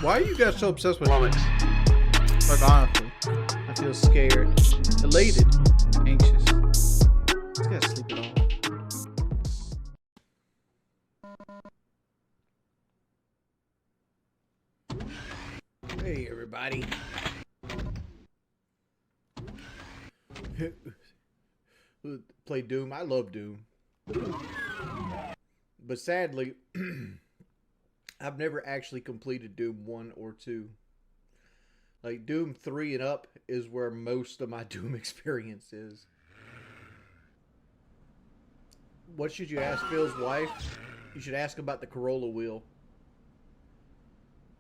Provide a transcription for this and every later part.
Why are you guys so obsessed with Love it. Like, honestly, I feel scared, elated, anxious. Just gotta sleep it off. Hey, everybody. Play Doom. I love Doom. But sadly, I've never actually completed Doom 1 or 2. Like, Doom 3 and up is where most of my Doom experience is. What should you ask Phil's wife? You should ask about the Corolla wheel.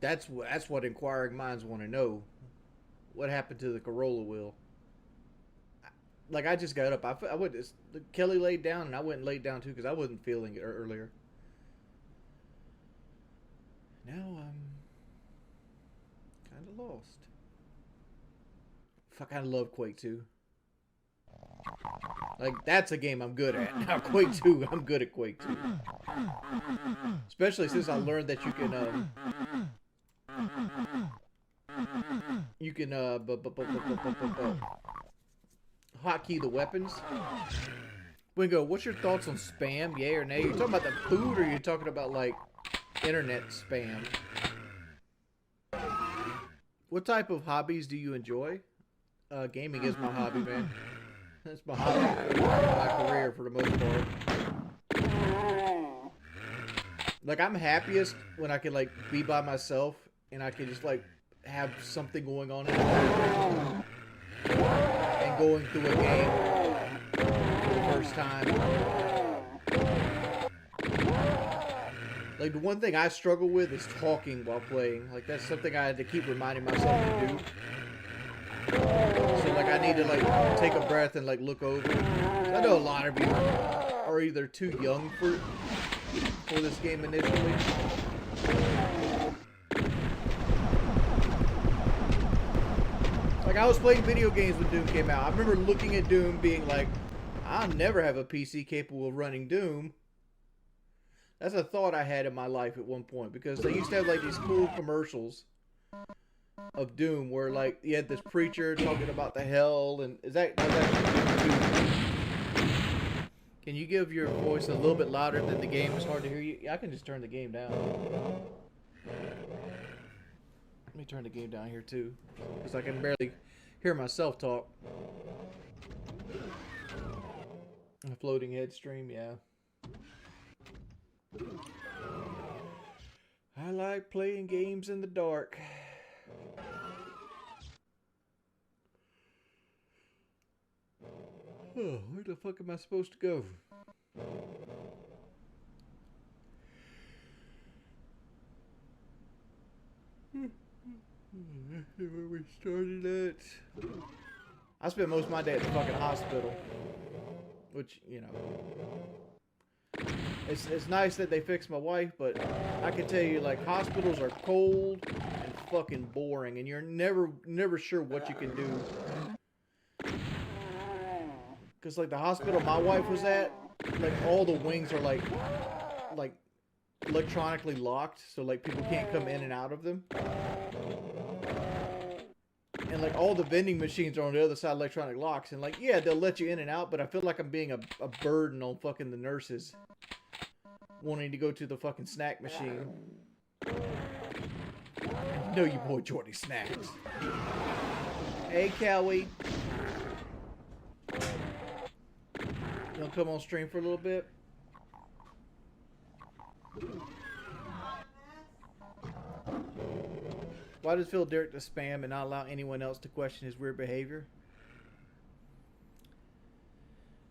That's what inquiring minds want to know. What happened to the Corolla wheel? Like, I just got up. I went. Kelly laid down, and I went and laid down too because I wasn't feeling it earlier. Now I'm kind of lost. Fuck, I love Quake 2. Like, that's a game I'm good at. Now, Quake 2, I'm good at Quake 2. Especially since I learned that you can, hotkey the weapons. Wingo, what's your thoughts on spam? Yay or nay? You talking about the food, or you talking about, like, internet spam? What type of hobbies do you enjoy? Gaming is my hobby, man. That's my hobby, my career for the most part. Like, I'm happiest when I can, like, be by myself and I can just, like, have something going on in the and going through a game for the first time. Like, the one thing I struggle with is talking while playing. Like, that's something I had to keep reminding myself to do. So, like, I need to, like, take a breath and, like, look over. I know a lot of you are either too young for this game initially. Like, I was playing video games when Doom came out. I remember looking at Doom being like, I'll never have a PC capable of running Doom. That's a thought I had in my life at one point, because they used to have, like, these cool commercials of Doom where, like, you had this preacher talking about the hell, and that's actually Doom 2. Can you give your voice a little bit louder than the game? It's hard to hear you. I can just turn the game down. Let me turn the game down here too, because I can barely hear myself talk. A floating head stream, yeah. I like playing games in the dark. Oh, where the fuck am I supposed to go? Where we started at. I spent most of my day at the fucking hospital, which, you know, it's nice that they fixed my wife, but I can tell you, like, hospitals are cold and fucking boring, and you're never sure what you can do. Cause, like, the hospital my wife was at, like, all the wings are like electronically locked, so, like, people can't come in and out of them. And, like, all the vending machines are on the other side, electronic locks. And, like, yeah, they'll let you in and out, but I feel like I'm being a burden on fucking the nurses wanting to go to the fucking snack machine. You know your boy Jordy snacks. Hey, Kelly. You wanna come on stream for a little bit? Why does Phil Derek to spam and not allow anyone else to question his weird behavior?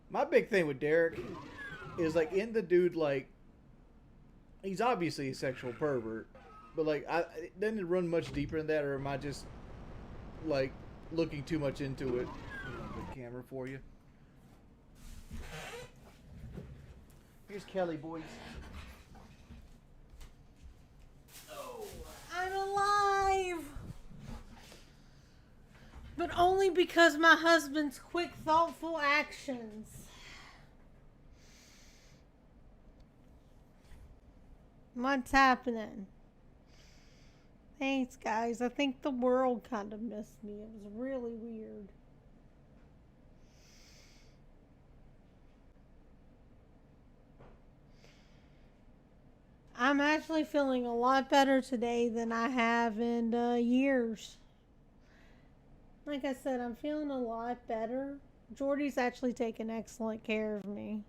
My big thing with Derek is, like, in the dude, like, he's obviously a sexual pervert, but, like, doesn't it run much deeper than that, or am I just, like, looking too much into it? The camera for you. Here's Kelly, boys. I'm alive! But only because my husband's quick, thoughtful actions. What's happening? Hey, Thanks, guys. I think the world kind of missed me. It was really weird. I'm actually feeling a lot better today than I have in years. Like I said, I'm feeling a lot better. Jordy's actually taken excellent care of me.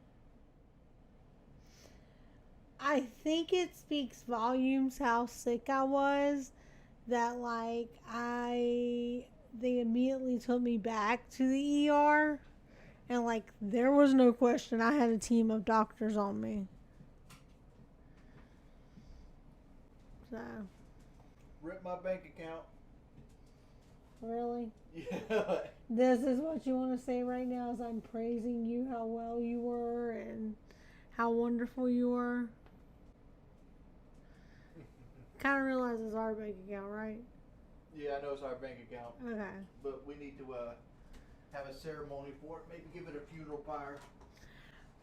I think it speaks volumes how sick I was that they immediately took me back to the ER and there was no question I had a team of doctors on me. So, Rip my bank account. really? Yeah. This is what you want to say right now as I'm praising you how well you were and how wonderful you were. Kind of realize it's our bank account, right? Yeah, I know it's our bank account. Okay. But we need to have a ceremony for it. Maybe give it a funeral pyre.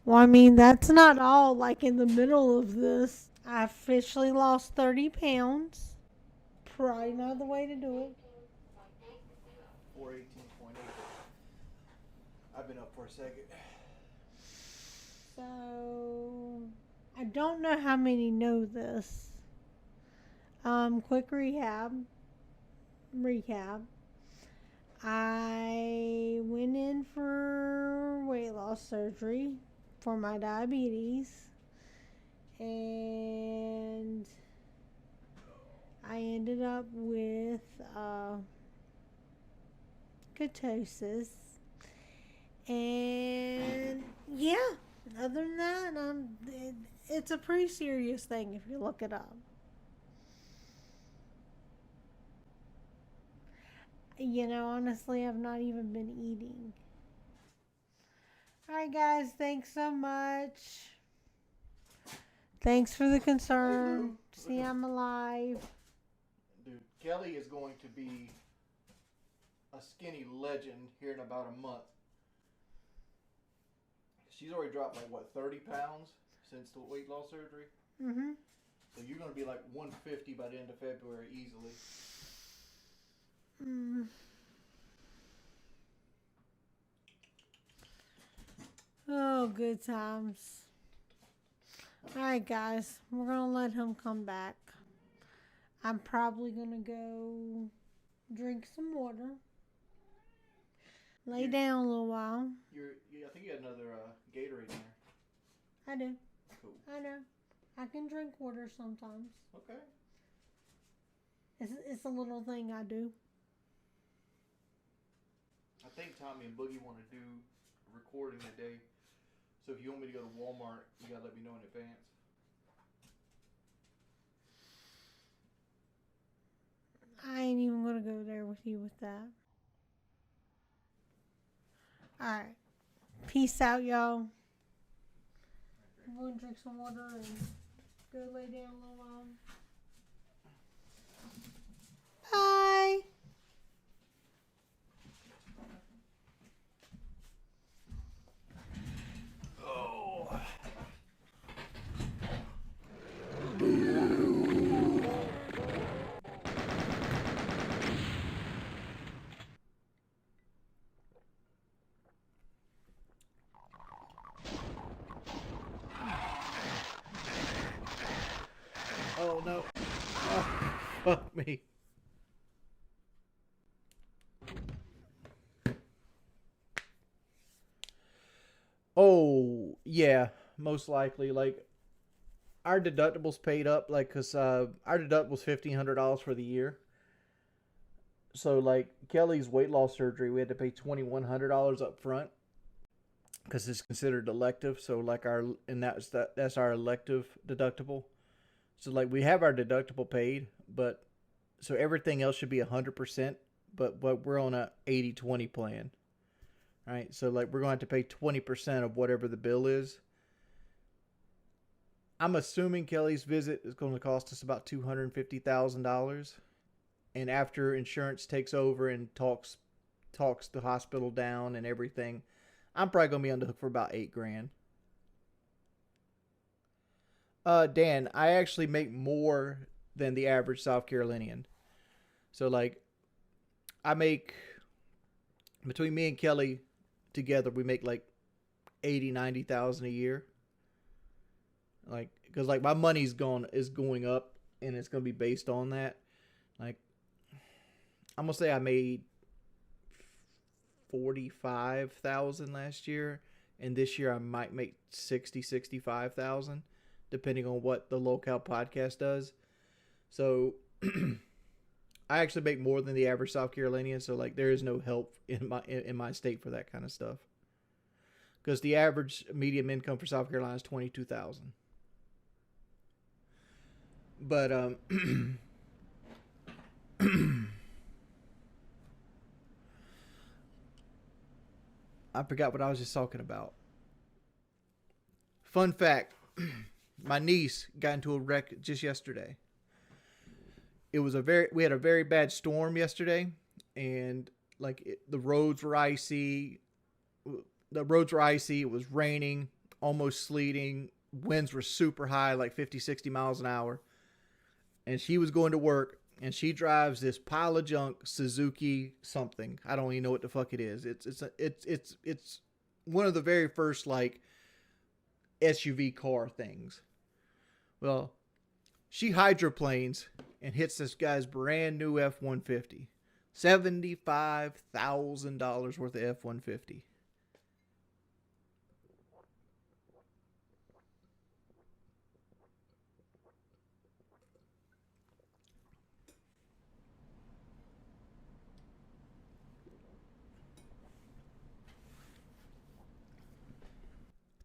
Well, I mean, that's not all. Like, in the middle of this, I officially lost 30 pounds. Probably not the way to do it. 418.8. I've been up for a second. So, I don't know how many know this. Quick recap. I went in for weight loss surgery for my diabetes, and I ended up with ketosis. And yeah, other than that, it's a pretty serious thing if you look it up. Honestly, I've not even been eating. Alright, guys, thanks so much. Thanks for the concern. Hey, See, I'm alive. Dude, Kelly is going to be a skinny legend here in about a month. She's already dropped 30 pounds since the weight loss surgery? Mm-hmm. So you're going to be 150 by the end of February easily. Mm. Oh, good times. Alright, guys. We're going to let him come back. I'm probably going to go drink some water. Lay down a little while. I think you had another Gatorade in there. I do. Cool. I know. I can drink water sometimes. Okay. It's a little thing I do. I think Tommy and Boogie want to do a recording today. So if you want me to go to Walmart, you got to let me know in advance. I ain't even going to go there with you with that. Alright. Peace out, y'all. I'm going to drink some water and go lay down a little while. Bye. Oh. Oh no. Oh, fuck me. Oh, yeah, most likely. Our deductibles paid up, because our deductible's $1,500 for the year. So, Kelly's weight loss surgery, we had to pay $2,100 up front because it's considered elective. So, that's our elective deductible. So, we have our deductible paid, but so everything else should be 100%, but we're on a 80-20 plan. Right, so we're going to have to pay 20% of whatever the bill is. I'm assuming Kelly's visit is going to cost us about $250,000, and after insurance takes over and talks the hospital down and everything, I'm probably going to be on the hook for about $8,000. Dan, I actually make more than the average South Carolinian. So like I make between me and Kelly together, we make like 80, 90,000 a year. Like, because like my money's going up, and it's gonna be based on that. Like, I'm gonna say I made 45,000 last year, and this year I might make 65,000, depending on what the local podcast does. So I actually make more than the average South Carolinian. So like there is no help in my state for that kind of stuff, because the average medium income for South Carolina is 22,000. But I forgot what I was just talking about. Fun fact: my niece got into a wreck just yesterday. We had a very bad storm yesterday, and the roads were icy. The roads were icy. It was raining, almost sleeting. Winds were super high, like 50, 60 miles an hour. And she was going to work, and she drives this pile of junk Suzuki something. I don't even know what the fuck it is. It's one of the very first like SUV car things. Well, she hydroplanes and hits this guy's brand new F-150. $75,000 worth of F-150.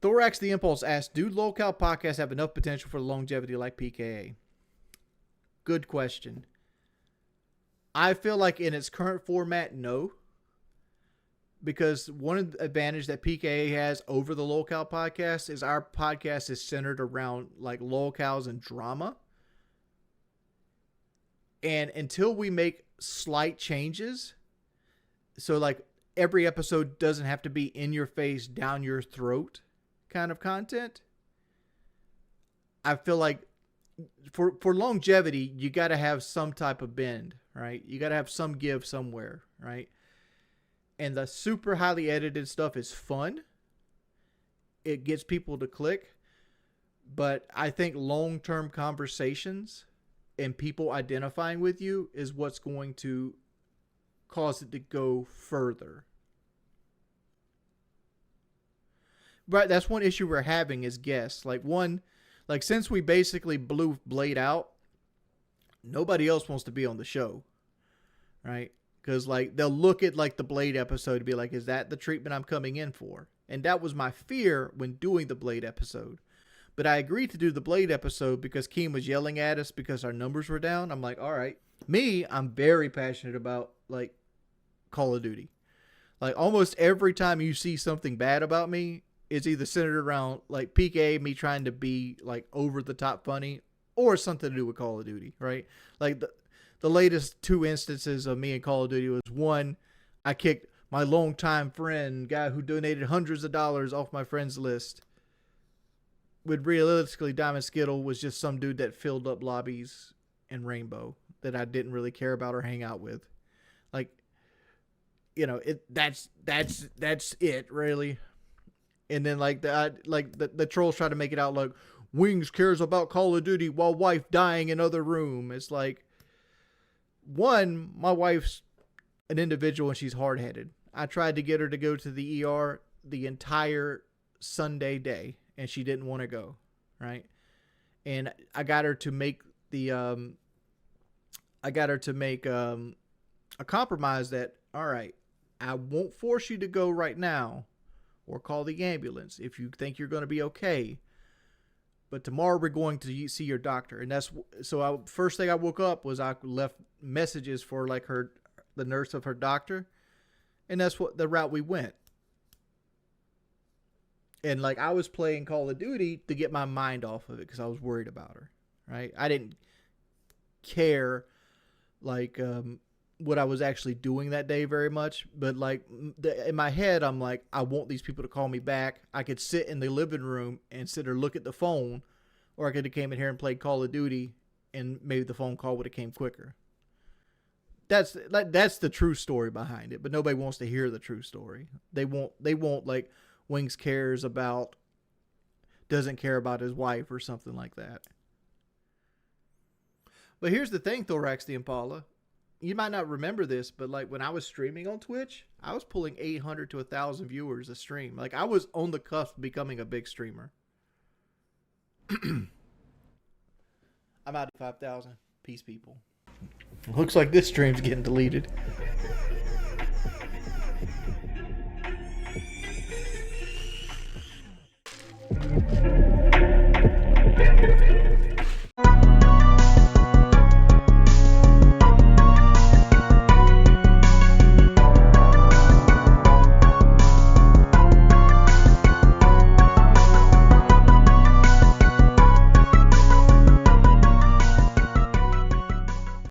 Thorax the Impulse asks, do local podcasts have enough potential for longevity like PKA? Good question. I feel like in its current format, no. Because one of the advantage that PKA has over the local podcast is our podcast is centered around like locals and drama. And until we make slight changes, so like every episode doesn't have to be in your face, down your throat kind of content, I feel like for longevity, you got to have some type of bend, right? You got to have some give somewhere, right? And the super highly edited stuff is fun. It gets people to click. But I think long-term conversations and people identifying with you is what's going to cause it to go further. But that's one issue we're having is guests. Like since we basically blew Blade out, nobody else wants to be on the show, right? Because like they'll look at like the Blade episode and be like, is that the treatment I'm coming in for? And that was my fear when doing the Blade episode. But I agreed to do the Blade episode because Keem was yelling at us because our numbers were down. I'm like, all right. Me, I'm very passionate about like Call of Duty. Like almost every time you see something bad about me, it's either centered around like PK, me trying to be like over the top funny, or something to do with Call of Duty, right? Like the latest two instances of me in Call of Duty was one, I kicked my longtime friend, guy who donated hundreds of dollars off my friends list. With realistically, Diamond Skittle was just some dude that filled up lobbies in Rainbow that I didn't really care about or hang out with. Like, you know, that's it really. And then like the trolls try to make it out like Wings cares about Call of Duty while wife dying in other room. It's like, one, my wife's an individual and she's hard headed. I tried to get her to go to the ER the entire Sunday day and she didn't want to go, right? And I got her to make a compromise that, all right, I won't force you to go right now or call the ambulance if you think you're going to be okay. But tomorrow we're going to see your doctor. And that's so first thing I woke up was I left messages for like the nurse of her doctor. And that's what the route we went. And like I was playing Call of Duty to get my mind off of it because I was worried about her, right? I didn't care like what I was actually doing that day very much, but like in my head I'm like, I want these people to call me back. I could sit in the living room and sit or look at the phone, or I could have came in here and played Call of Duty and maybe the phone call would have came quicker. that's the true story behind it, but nobody wants to hear the true story. They won't like Wings doesn't care about his wife or something like that. But here's the thing, Thorax the Impala. You might not remember this, but like when I was streaming on Twitch, I was pulling 800 to 1,000 viewers a stream. Like I was on the cusp of becoming a big streamer. I'm out at 5,000. Peace, people. Looks like this stream's getting deleted.